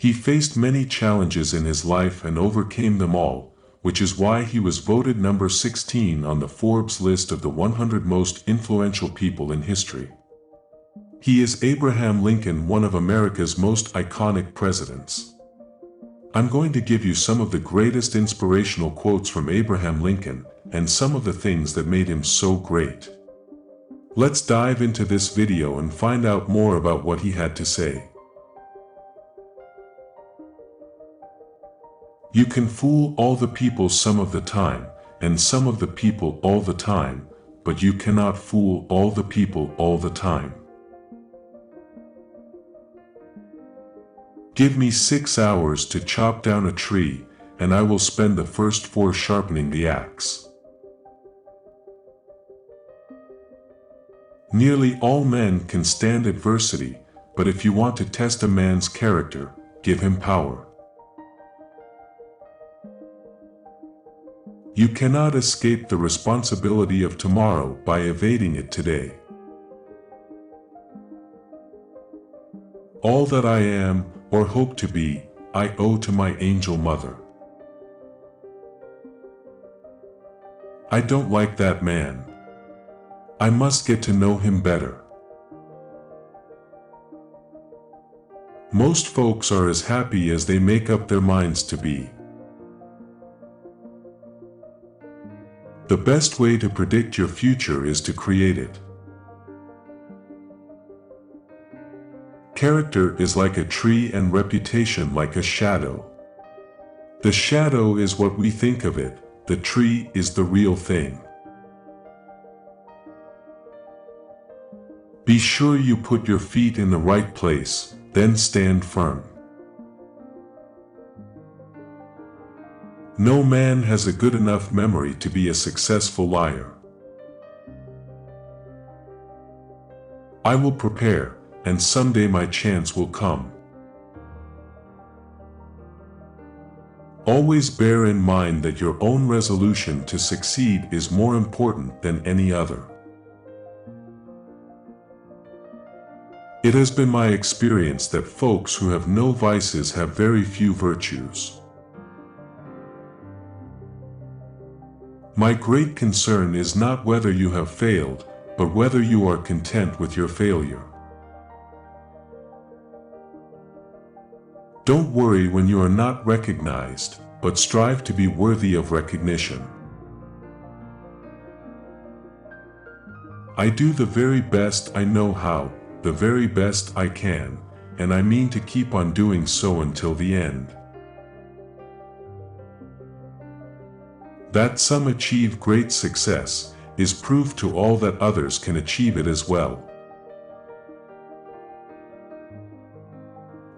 He faced many challenges in his life and overcame them all, which is why he was voted number 16 on the Forbes list of the 100 most influential people in history. He is Abraham Lincoln, one of America's most iconic presidents. I'm going to give you some of the greatest inspirational quotes from Abraham Lincoln, and some of the things that made him so great. Let's dive into this video and find out more about what he had to say. You can fool all the people some of the time, and some of the people all the time, but you cannot fool all the people all the time. Give me 6 hours to chop down a tree, and I will spend the first 4 sharpening the axe. Nearly all men can stand adversity, but if you want to test a man's character, give him power. You cannot escape the responsibility of tomorrow by evading it today. All that I am, or hope to be, I owe to my angel mother. I don't like that man. I must get to know him better. Most folks are as happy as they make up their minds to be. The best way to predict your future is to create it. Character is like a tree and reputation like a shadow. The shadow is what we think of it, the tree is the real thing. Be sure you put your feet in the right place, then stand firm. No man has a good enough memory to be a successful liar. I will prepare, and someday my chance will come. Always bear in mind that your own resolution to succeed is more important than any other. It has been my experience that folks who have no vices have very few virtues. My great concern is not whether you have failed, but whether you are content with your failure. Don't worry when you are not recognized, but strive to be worthy of recognition. I do the very best I know how, the very best I can, and I mean to keep on doing so until the end. That some achieve great success is proof to all that others can achieve it as well.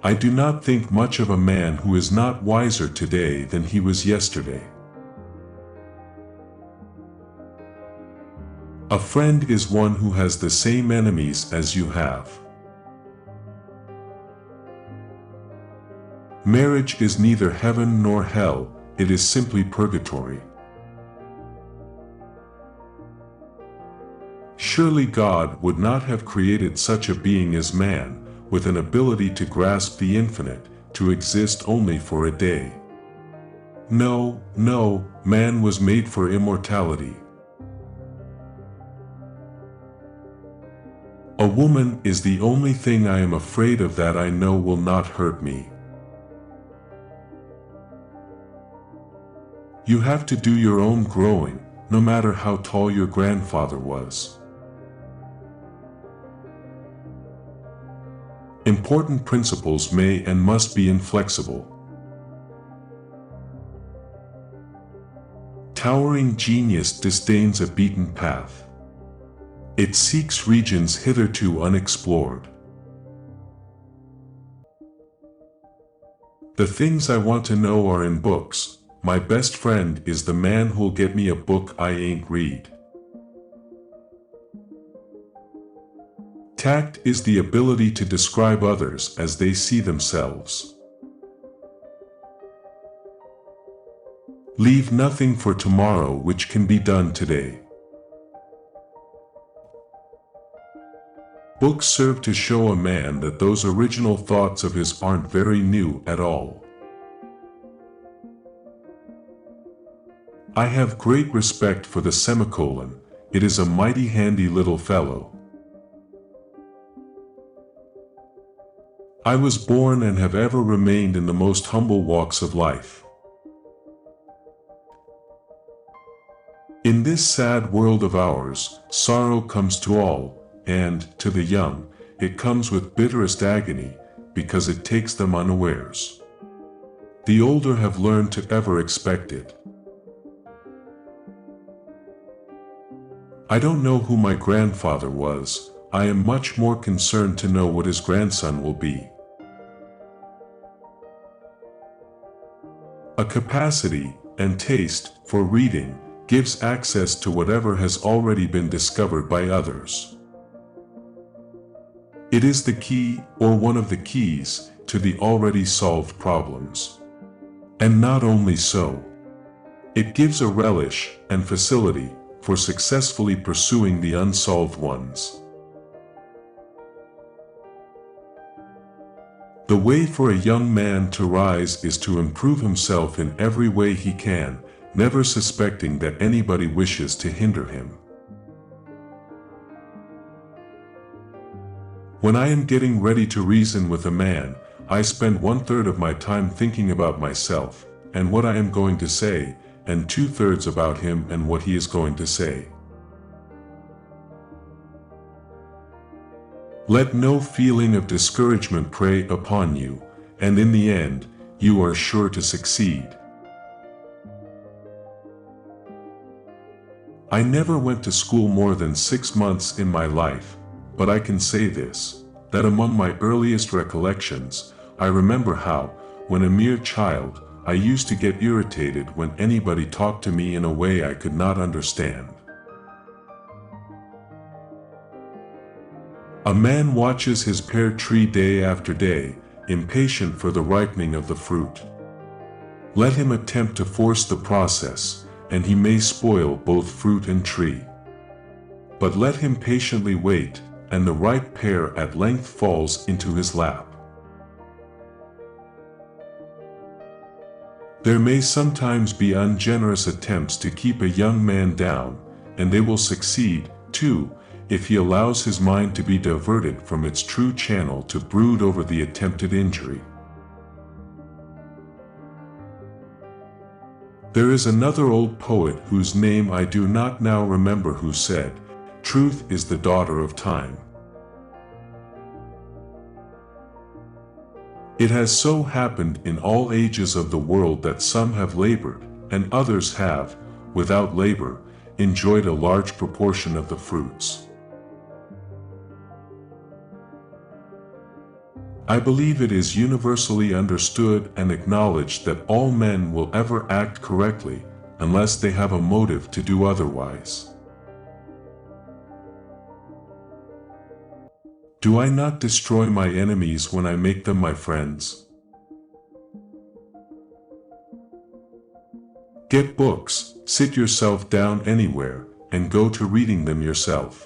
I do not think much of a man who is not wiser today than he was yesterday. A friend is one who has the same enemies as you have. Marriage is neither heaven nor hell, it is simply purgatory. Surely God would not have created such a being as man, with an ability to grasp the infinite, to exist only for a day. No, man was made for immortality. A woman is the only thing I am afraid of that I know will not hurt me. You have to do your own growing, no matter how tall your grandfather was. Important principles may and must be inflexible. Towering genius disdains a beaten path. It seeks regions hitherto unexplored. The things I want to know are in books. My best friend is the man who'll get me a book I ain't read. Tact is the ability to describe others as they see themselves. Leave nothing for tomorrow which can be done today. Books serve to show a man that those original thoughts of his aren't very new at all. I have great respect for the semicolon. It is a mighty handy little fellow. I was born and have ever remained in the most humble walks of life. In this sad world of ours, sorrow comes to all, and, to the young, it comes with bitterest agony, because it takes them unawares. The older have learned to ever expect it. I don't know who my grandfather was. I am much more concerned to know what his grandson will be. A capacity and taste for reading gives access to whatever has already been discovered by others. It is the key, or one of the keys, to the already solved problems. And not only so. It gives a relish and facility for successfully pursuing the unsolved ones. The way for a young man to rise is to improve himself in every way he can, never suspecting that anybody wishes to hinder him. When I am getting ready to reason with a man, I spend 1/3 of my time thinking about myself, and what I am going to say, and 2/3 about him and what he is going to say. Let no feeling of discouragement prey upon you, and in the end, you are sure to succeed. I never went to school more than 6 months in my life, but I can say this, that among my earliest recollections, I remember how, when a mere child, I used to get irritated when anybody talked to me in a way I could not understand. A man watches his pear tree day after day, impatient for the ripening of the fruit. Let him attempt to force the process, and he may spoil both fruit and tree. But let him patiently wait, and the ripe pear at length falls into his lap. There may sometimes be ungenerous attempts to keep a young man down, and they will succeed, too, if he allows his mind to be diverted from its true channel to brood over the attempted injury. There is another old poet whose name I do not now remember who said, "Truth is the daughter of time." It has so happened in all ages of the world that some have labored, and others have, without labor, enjoyed a large proportion of the fruits. I believe it is universally understood and acknowledged that all men will ever act correctly, unless they have a motive to do otherwise. Do I not destroy my enemies when I make them my friends? Get books, sit yourself down anywhere, and go to reading them yourself.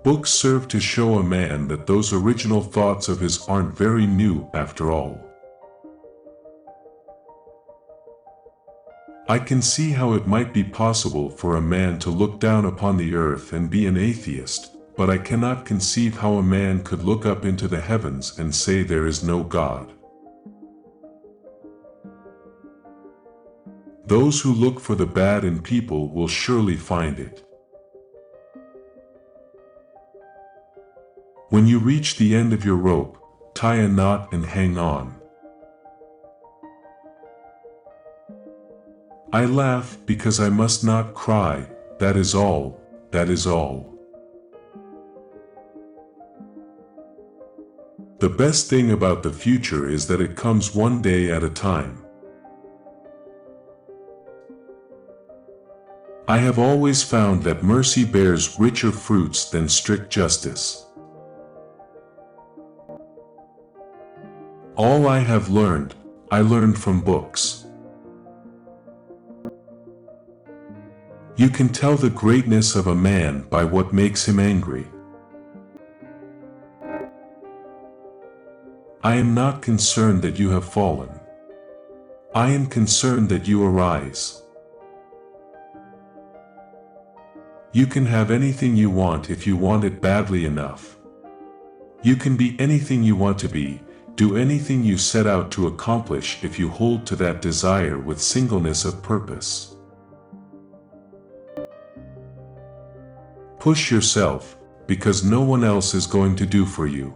Books serve to show a man that those original thoughts of his aren't very new after all. I can see how it might be possible for a man to look down upon the earth and be an atheist, but I cannot conceive how a man could look up into the heavens and say there is no God. Those who look for the bad in people will surely find it. When you reach the end of your rope, tie a knot and hang on. I laugh because I must not cry, that is all, that is all. The best thing about the future is that it comes one day at a time. I have always found that mercy bears richer fruits than strict justice. All I have learned, I learned from books. You can tell the greatness of a man by what makes him angry. I am not concerned that you have fallen. I am concerned that you arise. You can have anything you want if you want it badly enough. You can be anything you want to be, do anything you set out to accomplish if you hold to that desire with singleness of purpose. Push yourself, because no one else is going to do for you.